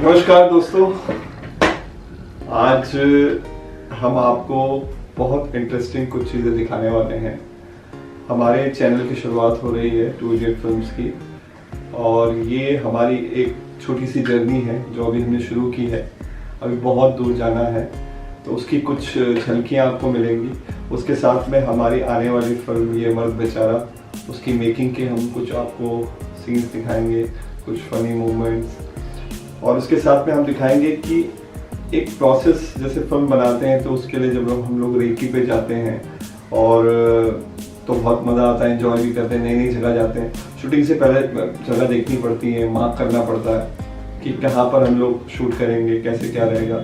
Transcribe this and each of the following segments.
नमस्कार दोस्तों, आज हम आपको बहुत इंटरेस्टिंग कुछ चीज़ें दिखाने वाले हैं। हमारे चैनल की शुरुआत हो रही है टू इडियट फिल्म्स की, और ये हमारी एक छोटी सी जर्नी है जो अभी हमने शुरू की है। अभी बहुत दूर जाना है, तो उसकी कुछ झलकियाँ आपको मिलेंगी। उसके साथ में हमारी आने वाली फिल्म ये मर्द बेचारा, उसकी मेकिंग के हम कुछ आपको सीन्स दिखाएंगे, कुछ फनी मोमेंट्स, और उसके साथ में हम दिखाएंगे कि एक प्रोसेस जैसे फिल्म बनाते हैं तो उसके लिए जब हम लोग रेकी पे जाते हैं और तो बहुत मज़ा आता है, एंजॉय भी करते हैं, नई नई जगह जाते हैं। शूटिंग से पहले जगह देखनी पड़ती है, मार्क करना पड़ता है कि कहाँ पर हम लोग शूट करेंगे, कैसे क्या रहेगा।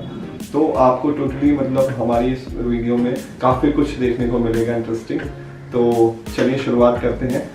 तो आपको टोटली मतलब हमारी इस वीडियो में काफ़ी कुछ देखने को मिलेगा इंटरेस्टिंग। तो चलिए शुरुआत करते हैं।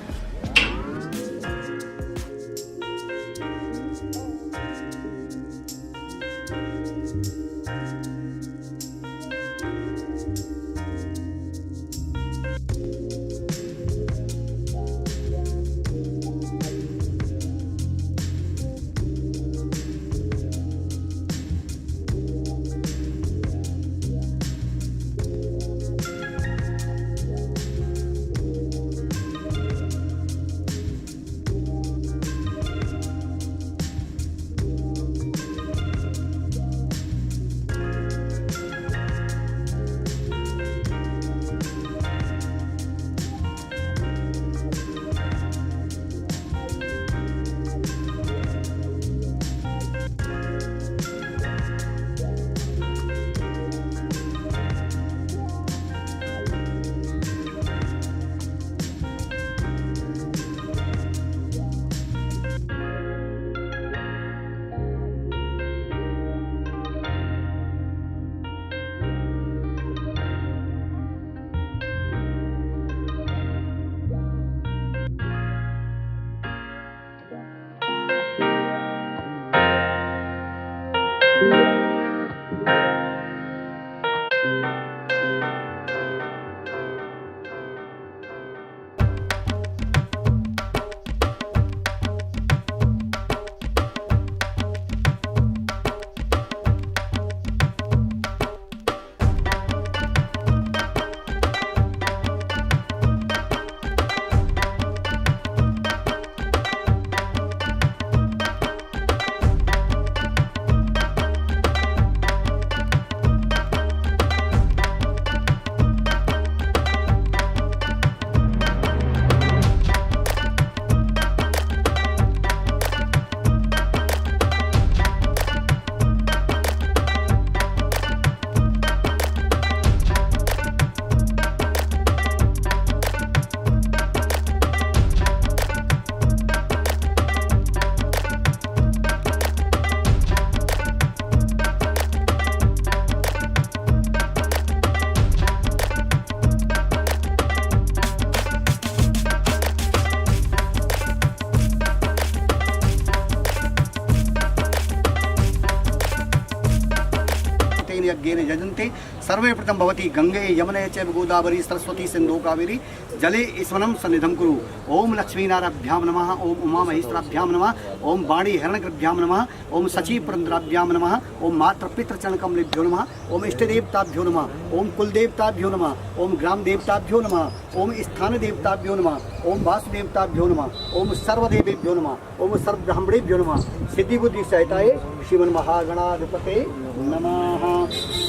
यज्ञेन यजन्ते सर्वे प्रथम भवति गंगे यमुने चैव गोदावरी सरस्वती सिंधु कावेरी जले स्मरणं सन्निधं कुरु। ओम लक्ष्मीनाराभ्यां नमः, ओम उमा महेश्वराभ्यां नमः, ओम वाणी हिरण्यगर्भाभ्यां नमः, ओम सची पुरंदराभ्यां नमः, ओम मातृपितृचरणकमलेभ्यो नमः, ओम इष्टदेवताभ्यो नमः, ओम कुलदेवताभ्यो नमः, ओम ग्राम देवताभ्यो नमः, ओम स्थान देवताभ्यो नमः, ओम वासुदेवताभ्यो नमः, ओम सर्वदेवेभ्यो नमः, ओम सर्वब्राह्मणेभ्यो नमः। सिद्धि बुद्धि सहिताय श्रीमन महागणाधिपते नमः।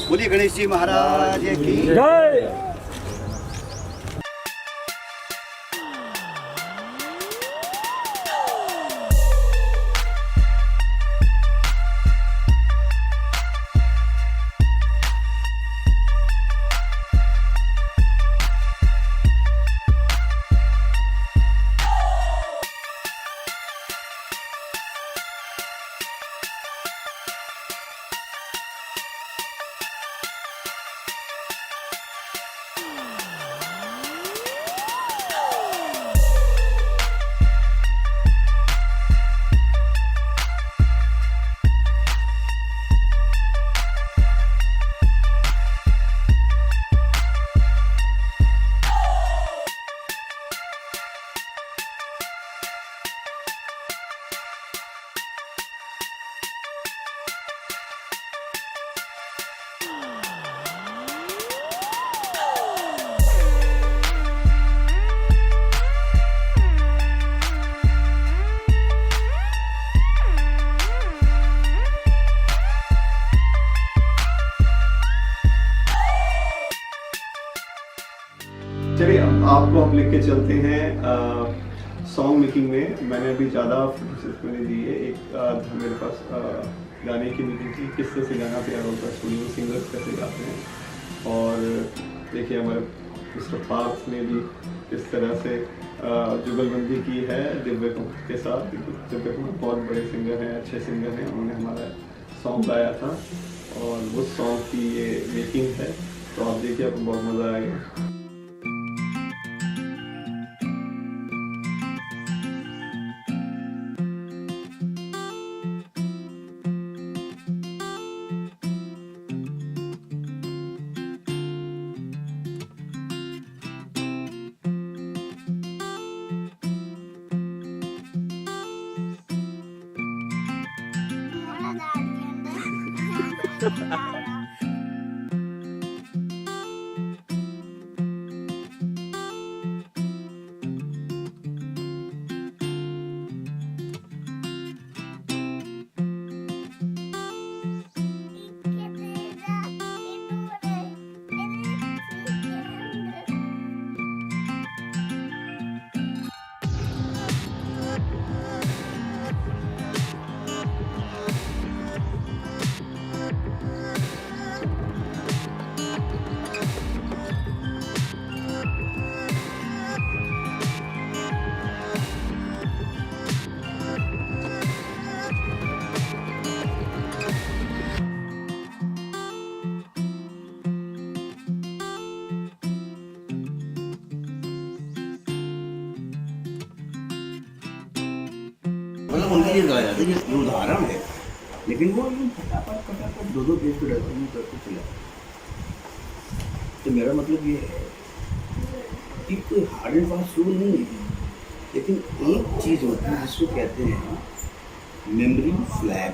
बोलिए गणेश जी महाराज की जय। आपको हम लेके चलते हैं सॉन्ग मेकिंग में। मैंने अभी ज़्यादा फोकस मैंने दी है। एक था मेरे पास गाने की मीटिंग थी, किस तरह से गाना तैयार होता है, स्टूडियो सिंगर्स कैसे गाते हैं। और देखिए हमारे मिस्टर पार्थ ने भी इस तरह से जुगलबंदी की है दिव्य कुमार के साथ। दिव्य कुमार बहुत बड़े सिंगर हैं, अच्छे सिंगर हैं। उन्होंने हमारा सॉन्ग गाया था और उस सॉन्ग की ये मेकिंग है, तो आप देखिए आपको बहुत मज़ा आएगा। मतलब उनके लिए गाया जाता है, ये उदाहरण है, लेकिन वो फटाफट दो पेज पे करके चला। तो मेरा मतलब ये है कि कोई हार्ड एंड फास्ट रूल नहीं है, लेकिन एक चीज़ होती है जिसको कहते हैं मेमोरी फ्लैग।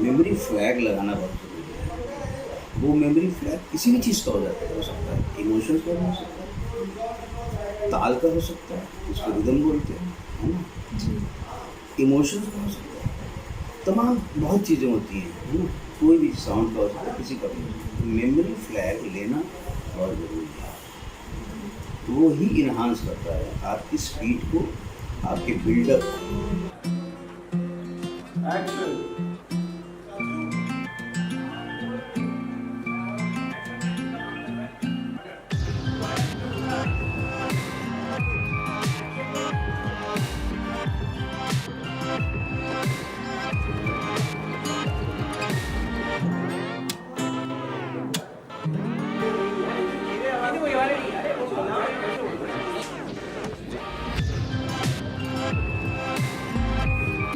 मेमोरी फ्लैग लगाना बहुत जरूरी है। वो मेमोरी फ्लैग किसी भी चीज़ का हो सकता है, इमोशंस का हो सकता है, ताल का हो सकता है, उसको रिदम बोलते हैं, है ना, इमोशंस का हो सकता है, तमाम बहुत चीज़ें होती हैं, है ना, कोई भी साउंड का हो सकता है, किसी का भी। मेमोरी फ्लैग लेना बहुत ज़रूरी है। वो ही इन्हांस करता है आपकी स्पीड को, आपके बिल्डअप को। एक्शन।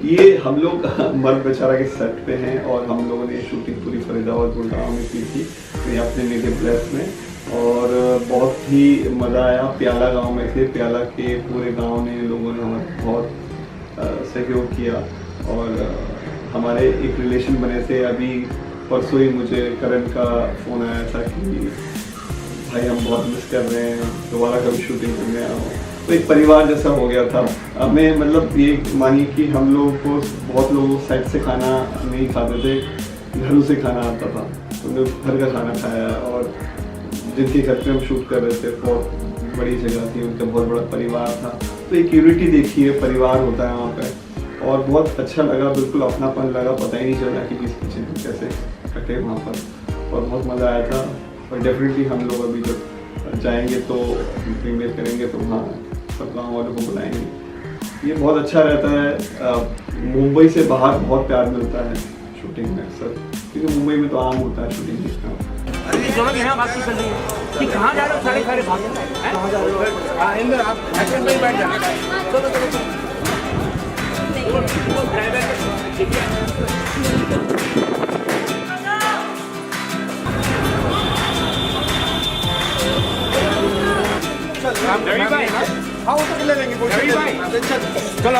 ये हम लोग मर्द बेचारा के सेट पे हैं और हम लोगों ने शूटिंग पूरी फरीदाबाद गुड़गांव में की थी, तो यहाँ अपने नेटिव प्लेस में, और बहुत ही मज़ा आया। प्याला गांव में थे, प्याला के पूरे गांव ने लोगों ने हमारा बहुत सहयोग किया और हमारे एक रिलेशन बने थे। अभी परसों ही मुझे करण का फ़ोन आया था कि भाई हम बहुत मिस कर रहे हैं, दोबारा कभी शूटिंग करने आओ। तो एक परिवार जैसा हो गया था हमें। मतलब ये मानिए कि हम लोगों को बहुत लोग साइड से खाना नहीं खाते थे, घरों से खाना आता था, तो हमने घर का खाना खाया। और जिनके घर पे हम शूट कर रहे थे बहुत बड़ी जगह थी, उनका बहुत बड़ा परिवार था, तो एक यूनिटी देखी है, परिवार होता है वहाँ पे, और बहुत अच्छा लगा, बिल्कुल अपनापन लगा, पता ही नहीं चला कि किस पीछे कैसे कटे वहाँ पर, और बहुत मज़ा आया था। और डेफिनेटली हम लोग अभी जब जाएंगे तो प्रीमियर करेंगे तो वहाँ सब गाँव वालों को बुलाएंगे। ये बहुत अच्छा रहता है। मुंबई से बाहर बहुत प्यार मिलता है शूटिंग में अक्सर, क्योंकि मुंबई में तो आम होता है शूटिंग देखना। दोनों की बात कर रही है कि कहाँ जा रहे हो, सारे सारे भाग कहाँ जा रहे हो? हाँ इंदर आप एक्शन में ही बैठ जाना। चलो चलो रवि भाई, हाँ वो तो ले लेंगे रवि भाई, चलो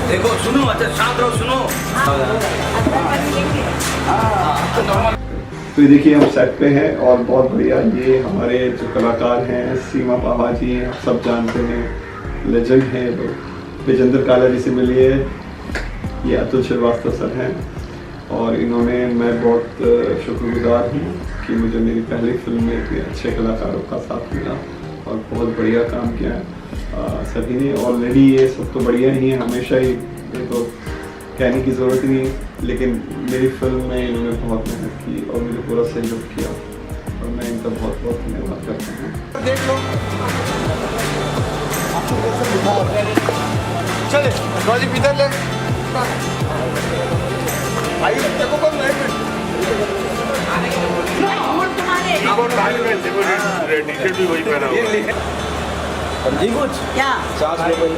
देखो सुनो, अच्छा शांत रहो, सुनो। तो ये देखिए हम सेट पे हैं और बहुत बढ़िया, ये हमारे जो कलाकार हैं सीमा पावा जी, आप सब जानते हैं, लेजेंड हैं लोग। विजेंद्र काला जी से मिलिए, ये अतुल श्रीवास्तव सर हैं और इन्होंने, मैं बहुत शुक्रगुजार हूँ कि मुझे मेरी पहली फिल्म में इतने अच्छे कलाकारों का साथ मिला और बहुत बढ़िया काम किया है सभी ने। ऑलरेडी ये सब तो बढ़िया ही है, हमेशा ही, ये तो कहने की ज़रूरत ही नहीं, लेकिन मेरी फिल्म में इन्होंने बहुत मेहनत की और मुझे पूरा सहयोग किया और मैं इनका बहुत बहुत धन्यवाद करता हूँ। देख लो, चले रॉजी इधर ले भाई, देखो कौन टी-शर्ट भी वही पहना हुआ। समझी कुछ क्या? सांस ले भाई,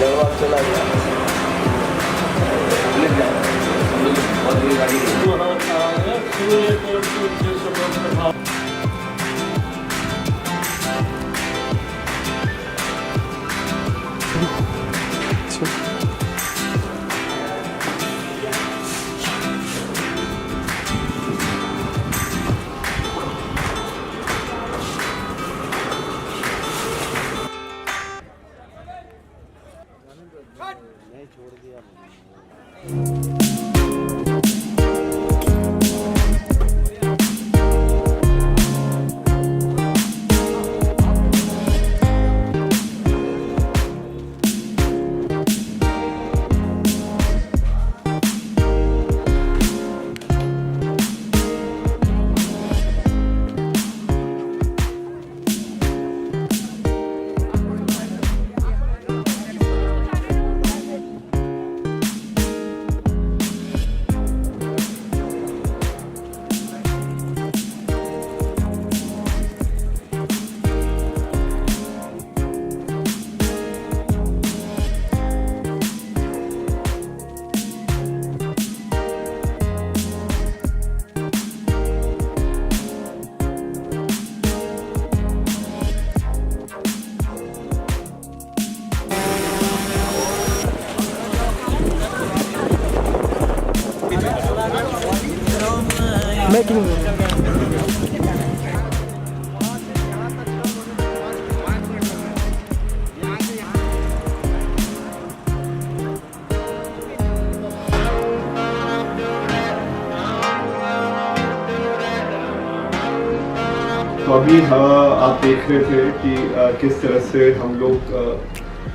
दरबार चला गया। तो अभी आप देख रहे थे कि किस तरह से हम लोग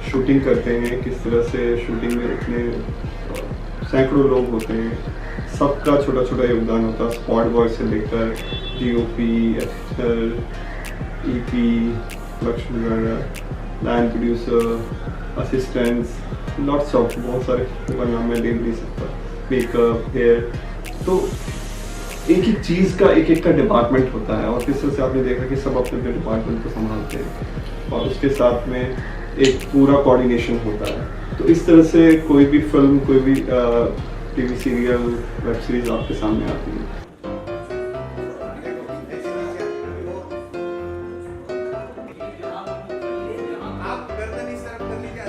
शूटिंग करते हैं, किस तरह से शूटिंग में इतने सैकड़ों लोग होते हैं, सबका छोटा छोटा योगदान होता है, स्पॉट बॉय से लेकर DOP, एक्टर, EP, प्रोडक्शन वगैरह, line producer, assistants, lots of, बहुत सारे नाम मैं ले नहीं सकता, मेकअप, हेयर। तो एक एक चीज़ का एक का डिपार्टमेंट होता है और किस तरह से आपने देखा कि सब अपने अपने डिपार्टमेंट को संभालते हैं और उसके साथ में एक पूरा कोऑर्डिनेशन होता है। तो इस तरह से कोई भी फिल्म, कोई भी TV सीरियल, वेब सीरीज आपके सामने आती है। आप गर्दन इस तरफ कर लीजिए,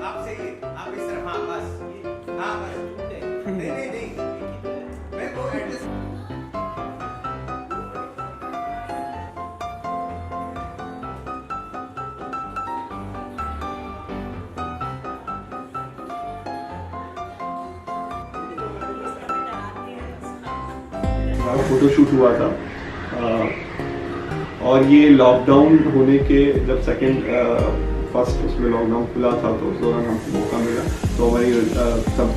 आप सही है, आप इस तरफ, हाँ बस, हाँ बस, नहीं, मैं को एडजस्ट। फोटोशूट हुआ था और ये लॉकडाउन होने के जब फर्स्ट उसमें लॉकडाउन खुला था तो उस दौरान हमको मौका मिला, तो हमारी सब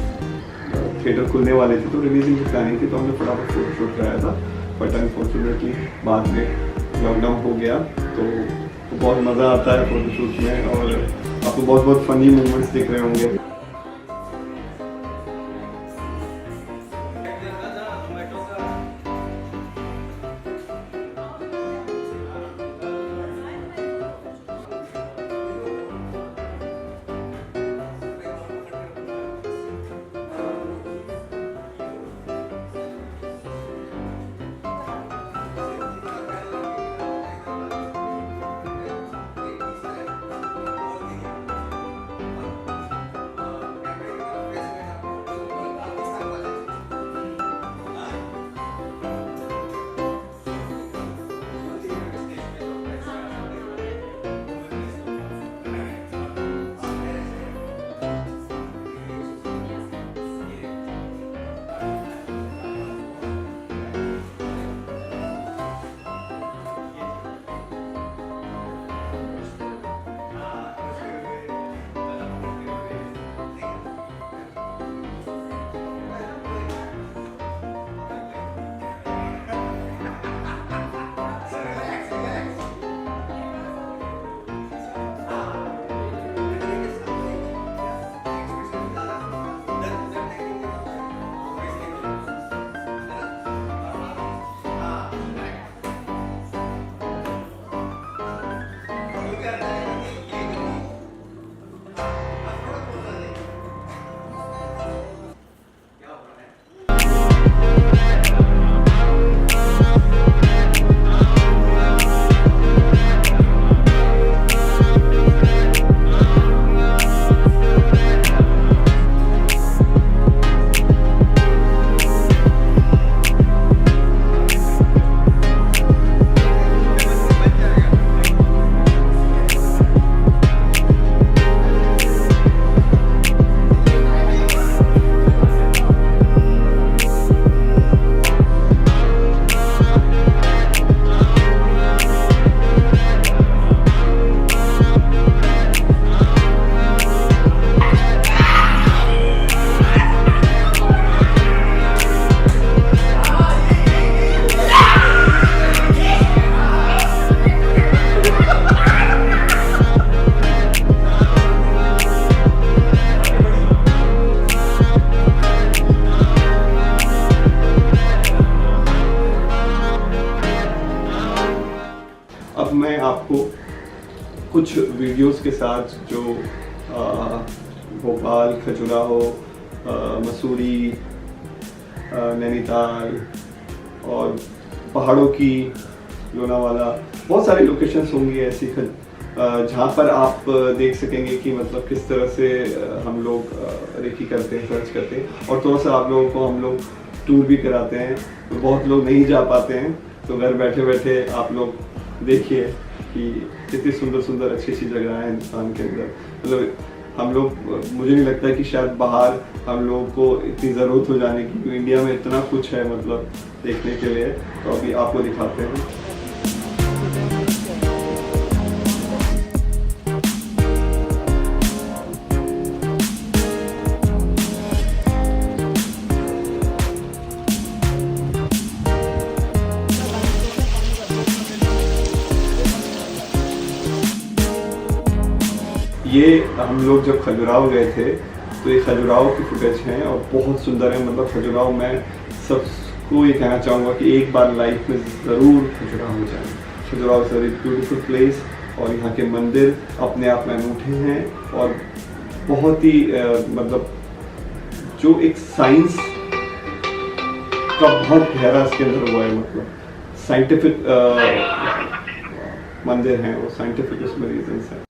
थिएटर खुलने वाले थे तो रिलीजिंग की प्लानिंग थी, तो हमने फटाफट फोटोशूट कराया था। बट अनफॉर्चुनेटली बाद में लॉकडाउन हो गया, तो बहुत मज़ा आता है फोटोशूट में और आपको बहुत बहुत फनी मोमेंट्स दिख रहे होंगे। अब मैं आपको कुछ वीडियोस के साथ जो भोपाल, खजुराहो, मसूरी, नैनीताल और पहाड़ों की लोनावाला, बहुत सारी लोकेशंस होंगी ऐसी जहाँ पर आप देख सकेंगे कि मतलब किस तरह से हम लोग रेकी करते हैं, सर्च करते हैं। और थोड़ा सा आप लोगों को हम लोग टूर भी कराते हैं। तो बहुत लोग नहीं जा पाते हैं, तो घर बैठे बैठे आप लोग देखिए कि कितनी सुंदर सुंदर अच्छी अच्छी जगह हैं हिंदुस्तान के अंदर। मतलब हम लोग, मुझे नहीं लगता कि शायद बाहर हम लोगों को इतनी ज़रूरत हो जाने की, क्योंकि इंडिया में इतना कुछ है मतलब देखने के लिए। तो अभी आपको दिखाते हैं। ये हम लोग जब खजुराहो गए थे तो ये खजुराहो की फुटेज हैं और बहुत सुंदर है। मतलब खजुराहो, मैं सबको ये कहना चाहूँगा कि एक बार लाइफ में ज़रूर खजुराहो जाएं। Khajuraho is a very beautiful place और यहाँ के मंदिर अपने आप में अनूठे हैं और बहुत ही मतलब जो एक साइंस का बहुत गहरा इसके अंदर हुआ है। मतलब साइंटिफिक मंदिर हैं, वो साइंटिफिक उसमें रीजंस हैं।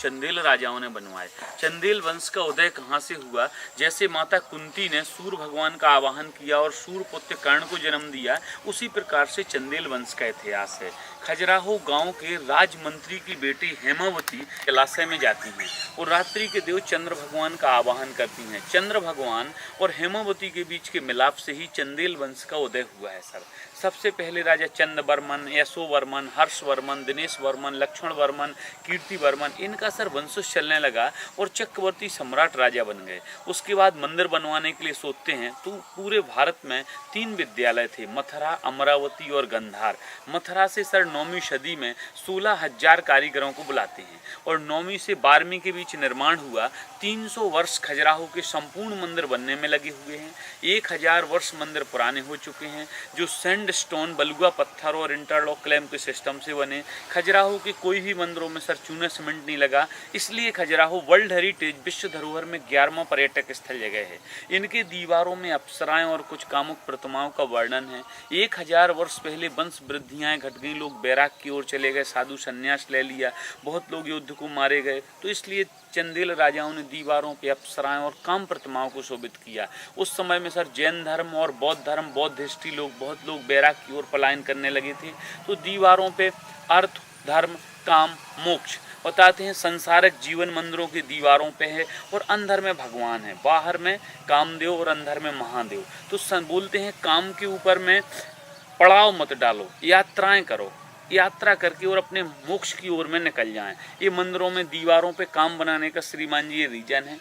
चंदेल राजाओं ने बनवाए। चंदेल वंश का उदय कहाँ से हुआ? जैसे माता कुंती ने सूर्य भगवान का आवाहन किया और सूर्य पुत्र कर्ण को जन्म दिया, उसी प्रकार से चंदेल वंश का इतिहास है। खजुराहो गांव के राजमंत्री की बेटी हेमावती जलाशय में जाती हैं और रात्रि के देव चंद्र भगवान का आवाहन करती हैं। चंद्र भगवान और हेमावती के बीच के मिलाप से ही चंदेल वंश का उदय हुआ है सर। सबसे पहले राजा चंद्रवर्मन, यशोवर्मन, हर्षवर्मन, दिनेश वर्मन, लक्ष्मण वर्मन, कीर्ति वर्मन, इनका सर वंशज चलने लगा और चक्रवर्ती सम्राट राजा बन गए। उसके बाद मंदिर बनवाने के लिए सोचते हैं तो पूरे भारत में 3 विद्यालय थे, मथुरा, अमरावती और गंधार। मथुरा से सर 9वीं सदी में 16,000 कारीगरों को बुलाते हैं और 9वीं से 12वीं के बीच निर्माण हुआ। 300 वर्ष खजुराहो के संपूर्ण मंदिर बनने में लगे हुए हैं। 1000 वर्ष मंदिर पुराने हो चुके हैं, जो सैंड स्टोन, बलुआ पत्थर और इंटरलॉक क्लैम्प के सिस्टम से बने। खजुराहो के कोई भी मंदिरों में सर चूना सीमेंट नहीं लगा, इसलिए खजुराहो वर्ल्ड हेरिटेज विश्व धरोहर में 11वां पर्यटक स्थल जगह है। इनके दीवारों में अप्सराएं और कुछ कामुक प्रतिमाओं का वर्णन है। 1000 वर्ष पहले वंश वृद्धियाँ घट गई, लोग बैराग की ओर चले गए, साधु संन्यास ले लिया, बहुत लोग युद्ध को मारे गए, तो इसलिए चंदेल राजाओं ने दीवारों पे अप्सराएं और काम प्रतिमाओं को शोभित किया। उस समय में सर जैन धर्म और बौद्ध धर्म, बौद्धिस्टी लोग, बहुत लोग बैराग की ओर पलायन करने लगे थे, तो दीवारों पे अर्थ, धर्म, काम, मोक्ष बताते हैं। संसारिक जीवन मंदिरों की दीवारों पे है और अंदर में भगवान है, बाहर में कामदेव और अंदर में महादेव। तो बोलते हैं काम के ऊपर में पड़ाव मत डालो, यात्राएं करो, यात्रा करके और अपने मोक्ष की ओर में निकल जाएं। ये मंदिरों में दीवारों पे काम बनाने का श्रीमान जी ये रीजन है।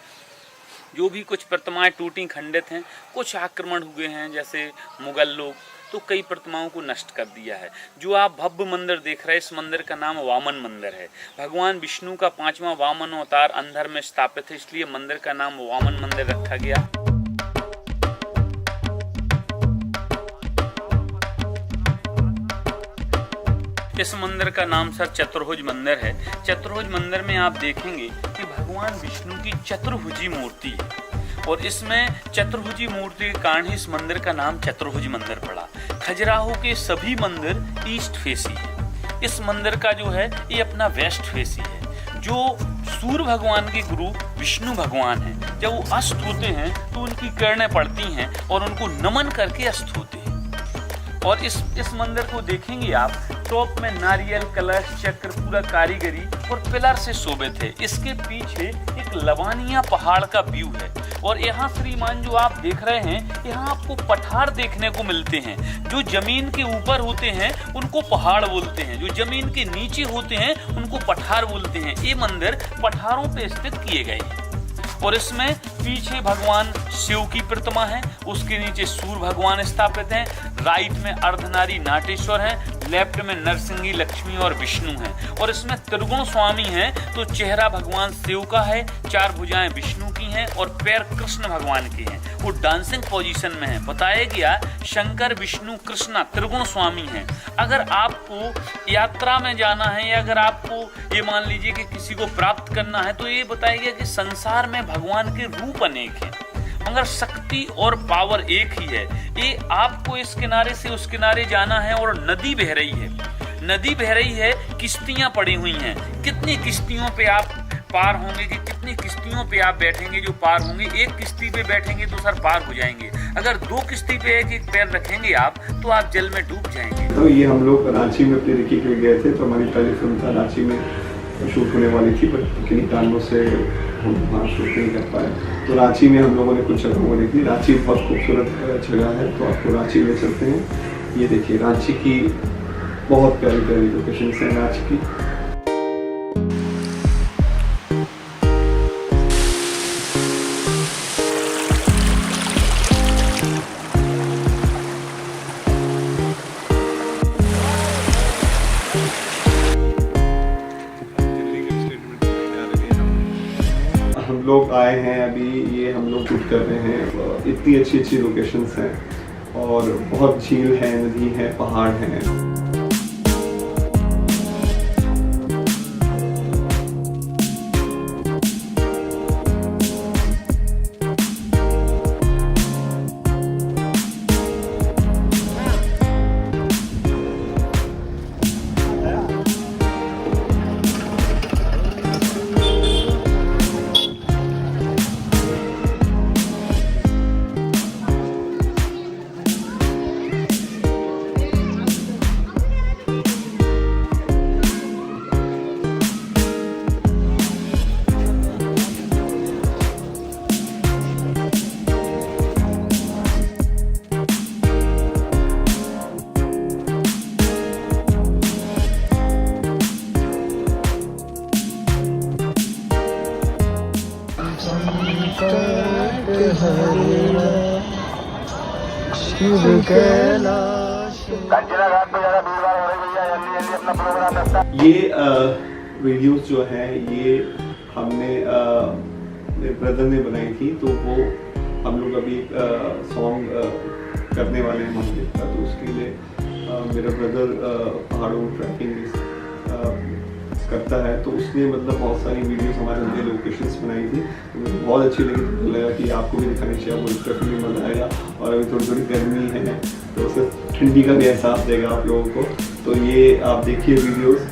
जो भी कुछ प्रतिमाएं टूटी खंडित हैं, कुछ आक्रमण हुए हैं जैसे मुगल लोग, तो कई प्रतिमाओं को नष्ट कर दिया है। जो आप भव्य मंदिर देख रहे हैं, इस मंदिर का नाम वामन मंदिर है। भगवान विष्णु का 5वां वामन अवतार अंदर में स्थापित है, इसलिए मंदिर का नाम वामन मंदिर रखा गया। इस मंदिर का नाम सर चतुर्भुज मंदिर है। चतुर्भुज मंदिर में आप देखेंगे कि भगवान विष्णु की चतुर्भुजी मूर्ति है और इसमें चतुर्भुजी मूर्ति के कारण ही इस मंदिर का नाम चतुर्भुज मंदिर पड़ा। खजुराहो के सभी मंदिर ईस्ट फेसी है। इस मंदिर का जो है ये अपना वेस्ट फेसी है। जो सूर्य भगवान के गुरु विष्णु भगवान हैं, जब वो अस्त होते हैं तो उनकी किरणें पड़ती हैं और उनको नमन करके अस्त होते हैं। और इस मंदिर को देखेंगे आप टॉप में नारियल, कलश, चक्र, पूरा कारीगरी और पिलर से शोभित है। इसके पीछे एक लवानिया पहाड़ का व्यू है और यहाँ श्रीमान जो आप देख रहे हैं, यहाँ आपको पठार देखने को मिलते हैं। जो जमीन के ऊपर होते हैं उनको पहाड़ बोलते हैं, जो जमीन के नीचे होते हैं उनको पठार बोलते हैं। ये मंदिर पठारों पे स्थित किए गए हैं और इसमें पीछे भगवान शिव की प्रतिमा है, उसके नीचे सूर्य भगवान स्थापित हैं, राइट में अर्धनारी नाटेश्वर हैं, लेफ्ट में नरसिंही, लक्ष्मी और विष्णु हैं और इसमें त्रिगुण स्वामी हैं। तो चेहरा भगवान शिव का है, चार भुजाएं विष्णु की हैं और पैर कृष्ण भगवान के हैं। वो डांसिंग पोजीशन में है। बताया गया शंकर, विष्णु, कृष्णा त्रिगुण स्वामी हैं। अगर आपको यात्रा में जाना है या अगर आपको ये मान लीजिए कि किसी को प्राप्त करना है, तो ये बताया गया कि संसार में भगवान के रूप अनेक हैं मगर शक्ति और पावर एक ही है। ये आपको इस किनारे से उस किनारे जाना है और नदी बह रही है, नदी बह रही है, किश्तियां पड़ी हुई हैं। कितनी किश्तियों पे आप पार होंगे कि कितनी किश्तियों पे आप बैठेंगे जो पार होंगे। एक किश्ती पे बैठेंगे तो सर पार हो जाएंगे, अगर दो किश्ती पे एक पैर रखेंगे आप तो आप जल में डूब जाएंगे। तो ये हम लोग रांची में अपनी रिकी के लिए गए थे, तो हमारी पहली फिल्म था रांची में शूट होने वाली थी, बट किन्हीं कारणों से हम वहाँ शूट नहीं कर पाए। तो रांची में हम लोगों ने कुछ जगहों को देखी। रांची बहुत खूबसूरत जगह है, तो आपको रांची में चलते हैं। ये देखिए रांची की बहुत प्यारी प्यारी लोकेशन है रांची की। हम लोग आए हैं अभी, ये हम लोग शूट कर रहे हैं। इतनी अच्छी अच्छी लोकेशंस हैं और बहुत झील है, नदी है, पहाड़ हैं। ये वीडियोस जो है ये हमने मेरे ब्रदर ने बनाई थी, तो वो हम लोग अभी सॉन्ग करने वाले हैं मंदिर का। तो उसके लिए मेरा ब्रदर पहाड़ों ट्रैकिंग करता है, तो उसने मतलब बहुत सारी वीडियोस हमारे लिए लोकेशंस बनाई थी। तो मुझे बहुत अच्छी लगी, तो लगा कि आपको भी दिखानी चाहिए, वो ट्रैकिंग में मजा आएगा। और अभी थोड़ी थोड़ी गर्मी है तो उससे ठंडी का भी एहसास देगा आप लोगों को। तो ये आप देखिए वीडियोस।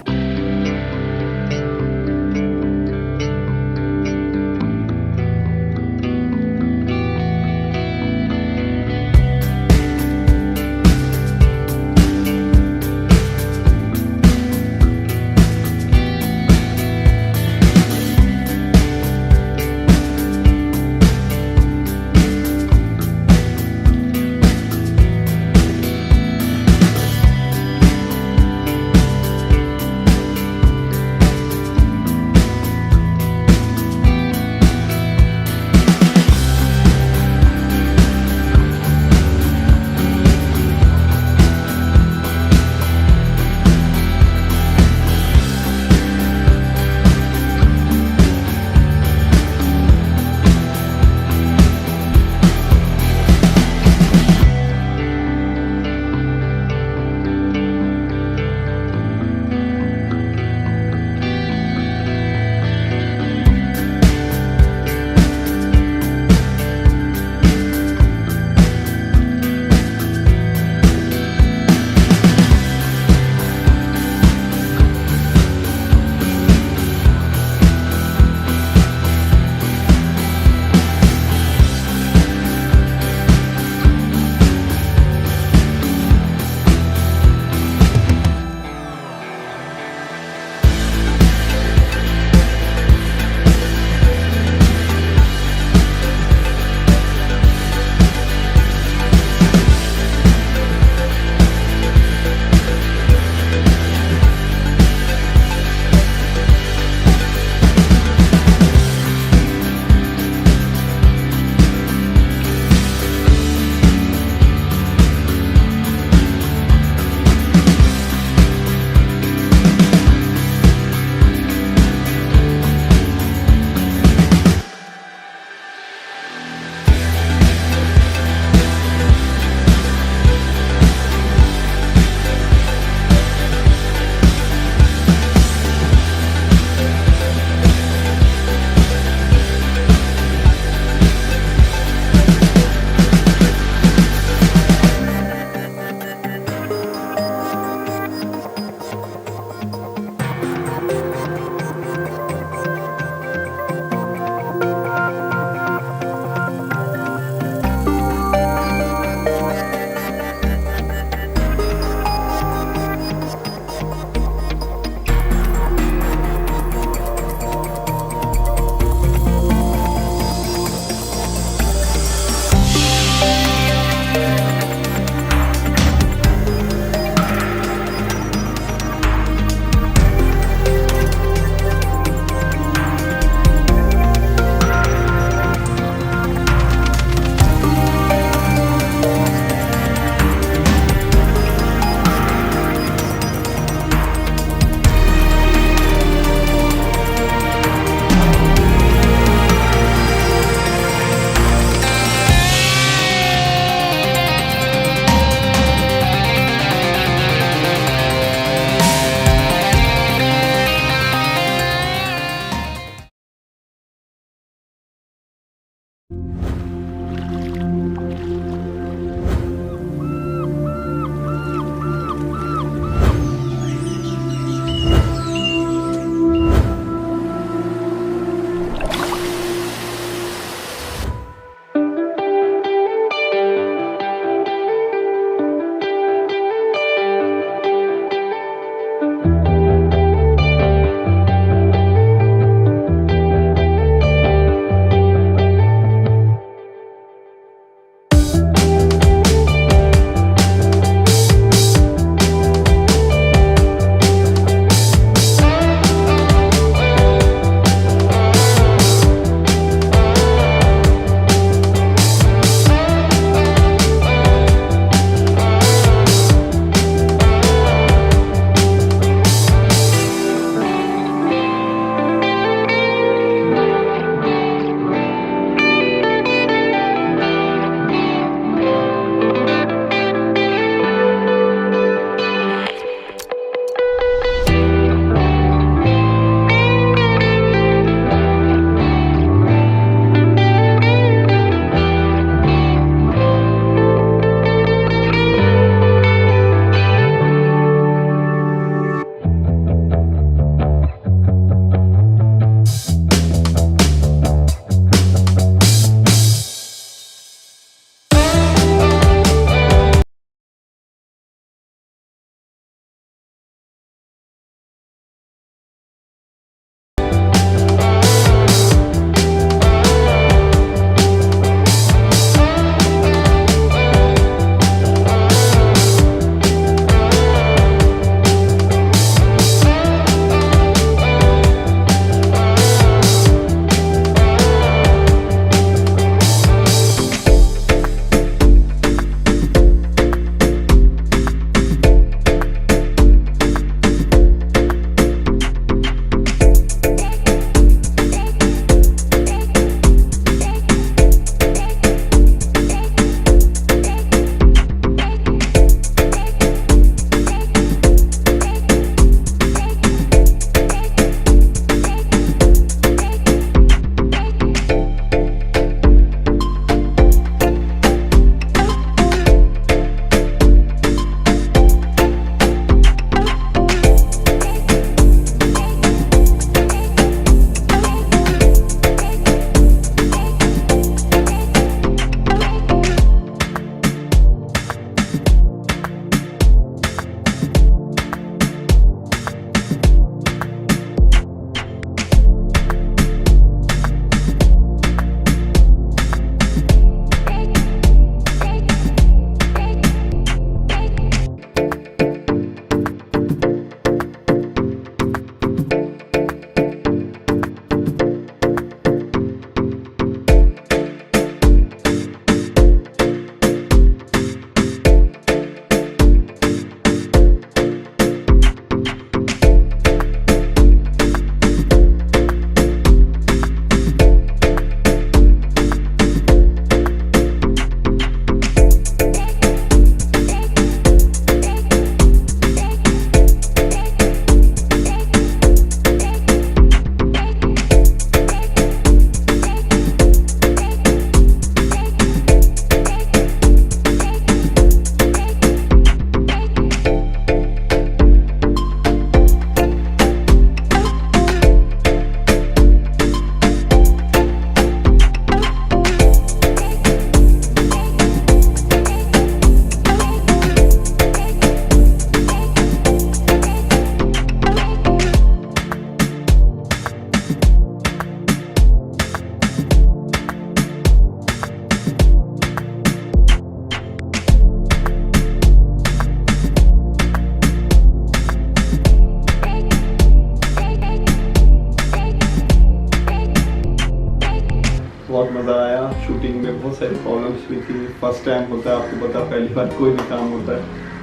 बहुत मज़ा आया। शूटिंग में बहुत सारी प्रॉब्लम्स हुई थी, फर्स्ट टाइम होता है, आपको पता, पहली बार कोई भी काम होता है,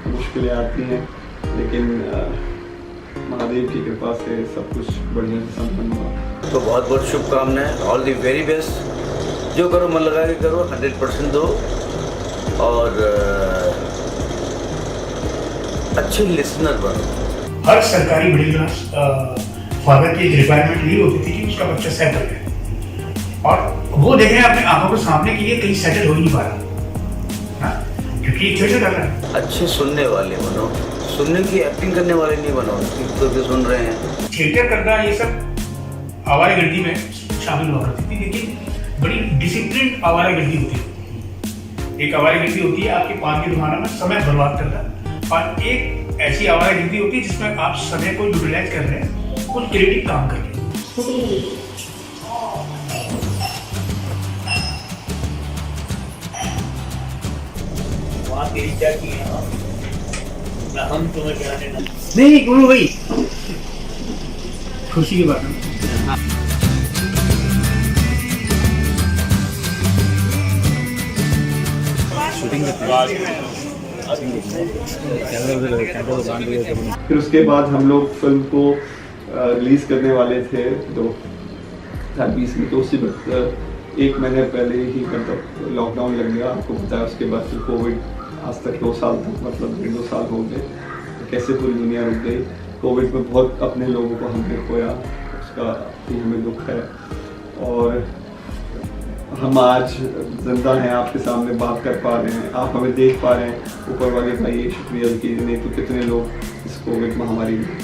मुश्किलें आती हैं, लेकिन महादेव की कृपा से सब कुछ बढ़िया से संपन्न हुआ। तो बहुत बहुत शुभकामनाएं, ऑल दी वेरी बेस्ट। जो करो मन लगा के करो, 100% दो और अच्छे लिसनर बनो। हर सरकारी मिडिल क्लास फादर की एक रिक्वायरमेंट यही होती थी कि उसका बच्चा सेटल है, और वो देख रहे हैं अपने आंखों को सामने कि ये कहीं सेटल हो ही नहीं पा रहा, क्योंकि थिएटर कर रहा है। अच्छे सुनने वाले बनो, सुनने की एक्टिंग करने वाले नहीं बनो तो सुन रहे हैं। थिएटर करना ये सब आवारागर्दी में शामिल हुआ करती थी, लेकिन बड़ी डिसिप्लिन आवारागर्दी होती है। एक आवारागर्दी होती है आपके पान की दुकानों में समय बर्बाद करना, और एक ऐसी आवारागर्दी होती है जिसमें आप समय को यूटिलाइज कर रहे हैं, कुछ क्रिएटिव काम कर रहे हैं। हम तुम्हें क्या देना? नहीं गुरु भाई, खुशी की बात है। फिर उसके बाद हम लोग फिल्म को रिलीज करने वाले थे 2020 में, तो उसी वक्त 1 महीने पहले ही मतलब लॉकडाउन लग गया, आपको पता है। उसके बाद फिर कोविड, आज तक 2 साल तक, मतलब 1.5 साल हो गए, कैसे पूरी दुनिया रुक गई। कोविड में बहुत अपने लोगों को हमने खोया, उसका भी हमें दुख है, और हम आज जिंदा हैं, आपके सामने बात कर पा रहे हैं, आप हमें देख पा रहे हैं। ऊपर वाले भाई ये शुक्रिया की, नहीं तो कितने लोग इस कोविड महामारी में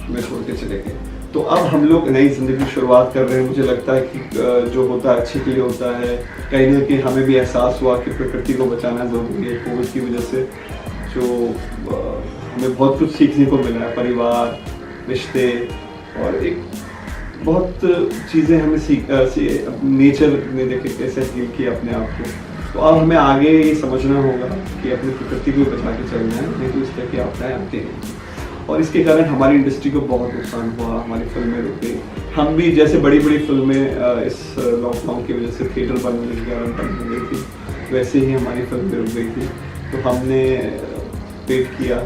हमें छोड़ के चले गए। तो अब हम लोग नई ज़िंदगी की शुरुआत कर रहे हैं। मुझे लगता है कि जो होता है अच्छे के लिए होता है। कहीं ना कहीं हमें भी एहसास हुआ कि प्रकृति को बचाना ज़रूरी है। कोविड की वजह से जो हमें बहुत कुछ सीखने को मिला है, परिवार, रिश्ते, और एक बहुत चीज़ें हमें नेचर ने देखे कैसे हील किया अपने आप को। तो अब हमें आगे ये समझना होगा कि अपनी प्रकृति को बचा के चलना है, नहीं तो इस तरह की आपदाएं आती हैं। और इसके कारण हमारी इंडस्ट्री को बहुत नुकसान हुआ, हमारी फिल्में रुक गई। हम भी जैसे बड़ी बड़ी फिल्में इस लॉकडाउन की वजह से थिएटर बंद होने के कारण बंद हो गई थी, वैसे ही हमारी फिल्में रुक गई थी। तो हमने वेट किया,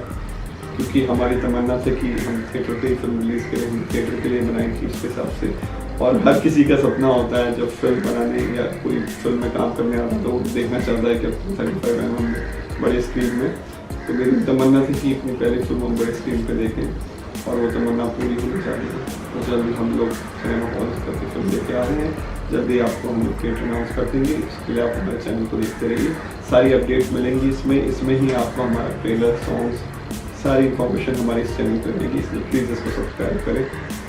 क्योंकि हमारी तमन्ना थी कि हम थिएटर पे ही फिल्म रिलीज़ करें, हम थिएटर के लिए बनाई थी उसके हिसाब से। और हर किसी का सपना होता है जब फिल्म बनाने या कोई फिल्म में काम करने आता है तो देखना चाहता है कि अपने 35 mm में बड़े स्क्रीन में। तो मेरी तमन्ना थी कि अपनी पहली फिल्म हम बड़े स्क्रीन पे देखें, और वो तमन्ना पूरी होनी चाहिए। तो जल्दी हम लोग सिनेमा हॉल करके फिल्म लेके आ रहे हैं, जल्दी आपको हम लोग थिएटर अनाउंस कर देंगे। उसके लिए आप हमारे चैनल को देखते रहिए, सारी अपडेट्स मिलेंगी इसमें ही आपको हमारा ट्रेलर, सॉन्ग्स, सारी इन्फॉर्मेशन हमारे इस चैनल पर मिलेगी। इसलिए प्लीज़ इसको सब्सक्राइब करें,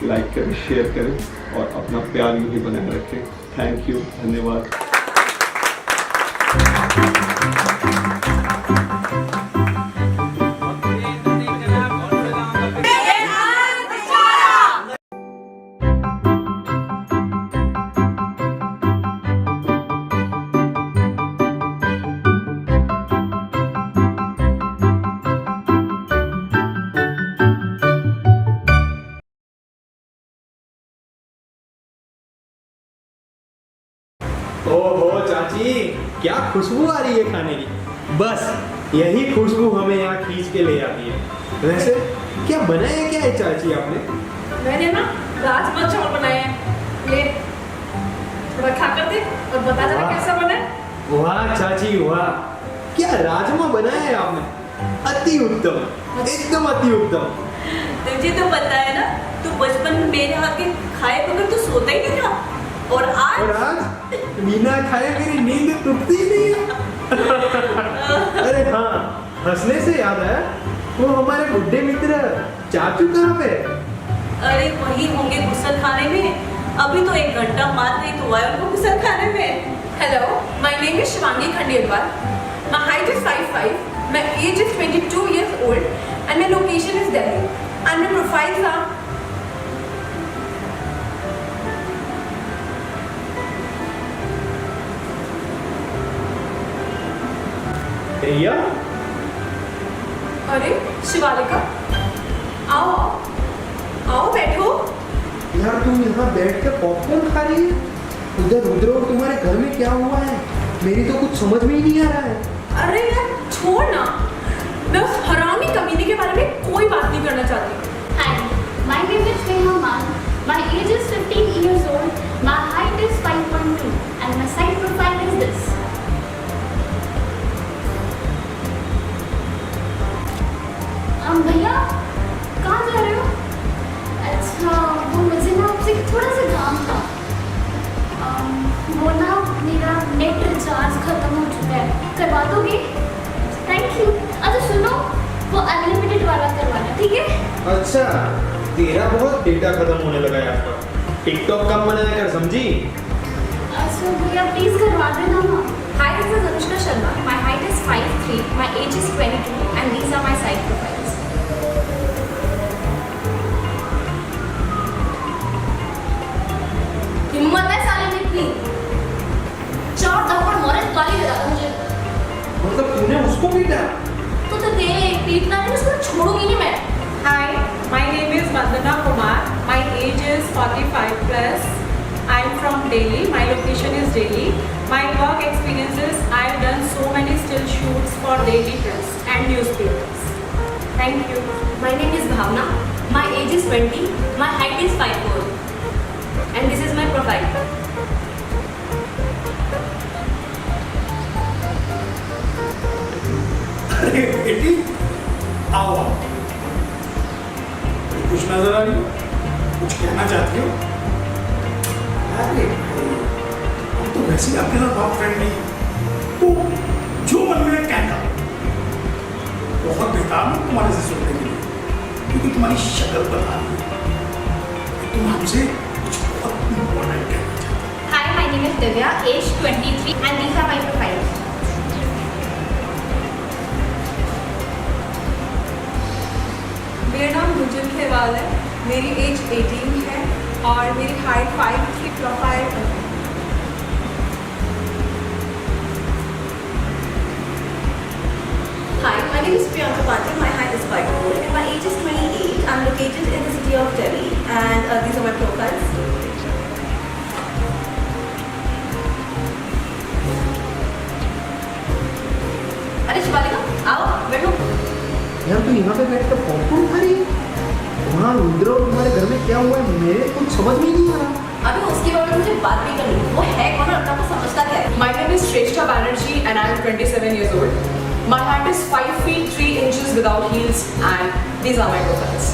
लाइक करें, शेयर करें, और अपना प्यार यूँ ही बनाए रखें। थैंक यू, धन्यवाद। ओहो चाची, क्या खुशबू आ रही है खाने की। बस यही खुशबू हमें यहाँ खींच के ले आती है। वैसे क्या बनाया क्या है चाची आपने? मैंने ना राजमा चावल बनाए हैं। ले थोड़ा खा कर दे और बता जरा कैसा बना है। वाह चाची वाह, क्या राजमा बनाया है आपने, अति उत्तम, एकदम अति उत्तम। तुझे तो पता है ना, तू बचपन में मेरे हाथ के खाए बगैर तो सोता ही नहीं था, और आज बिना खाए मेरी नींद टूटती नहीं है। अरे हाँ, हंसने से याद है, वो हमारे बुढ़े मित्र चाचू कहाँ पे? अरे वही होंगे गुसल खाने में। अभी तो 1 घंटा मात्र ही तो हुआ है उनको गुसल खाने में। Hello, my name is Shivangi Khandelwal, my height is 5'5", my age is 22 years old and my location is Delhi and my profiles are भैया। अरे शिवालिका, आओ आओ बैठो। यार तुम यहाँ बैठ के पॉपकॉर्न खा रही है? उधर रुद्रो, तुम्हारे घर में क्या हुआ है? मेरी तो कुछ समझ में ही नहीं आ रहा है। अरे यार छोड़ ना, मैं उस हरामी कमीने के बारे में कोई बात नहीं करना चाहती। Hi, my name is Neha Man. My age is 15 years old. My height is 5.2 and my side profile is this. भैया कहाँ जा रहे हो? अच्छा, वो मुझे ना आपसे थोड़ा सा काम था। वो ना मेरा नेट रिचार्ज खत्म हो चुका है, करवा दोगे? Thank you. अच्छा सुनो, वो अनलिमिटेड वाला करवाना, ठीक है? अच्छा, तेरा बहुत डेटा खत्म होने लगा है आपका। टिकटॉक कम बनाया कर, समझी? अच्छा भैया प्लीज करवा देना ना। Hi, this is Anushka Sharma. My height is 5'3", my age is 22, and these are my side profiles. हिम्मत है साले में इतनी? चार थप्पड़ मारे गाली दे रहा मुझे। मतलब तूने उसको पीटा? तो देख, पीटना नहीं, उसको छोड़ूंगी नहीं मैं। Hi, my name is Vandana Kumar. My age is 45 plus. I'm from Delhi. My location is Delhi. My work experiences, I've done so many still shoots for Daily Press and newspapers. Thank you. My name is Bhavna. My age is 20. My height is 5'4". And this is my profile. अरे बेटी, आओ आओ। कुछ नजर आ रही हो? कुछ कहना चाहती हो? अरे हम तो वैसे ही आपके साथ बहुत फ्रेंडली हैं। तो जो मन में कहना, बहुत बेकार हूँ तुम्हारे से सुनने के लिए, क्योंकि तुम्हारी शक्ल बता रही है तुम हमसे कुछ बहुत इम्पोर्टेंट कहना चाहते हो। Hi, my name is Divya, age 23 and these are my profiles. मेरा नाम गुंजन खेवाल है, मेरी एज 18 है और मेरी हाइट 5'3", प्रोफाइल है। Hi, my name is Priyanka Patil. My height is 5'4", and my age is 28. I'm located in the city of Delhi, and these are my profiles. अरे शिवालिका, आओ बैठो। यार तू यहाँ पे बैठ कर पॉपकॉर्न खा रही है? वहाँ रुद्रो, तुम्हारे घर में क्या हुआ है? मेरे कुछ समझ में ही नहीं आ रहा। अभी उसके बारे में मुझे बात नहीं करनी, वो है कौन और अपना को समझता क्या है? My name is Shrestha Banerjee and I am 27 years old. My height is 5 feet 3 inches without heels and these are my profiles.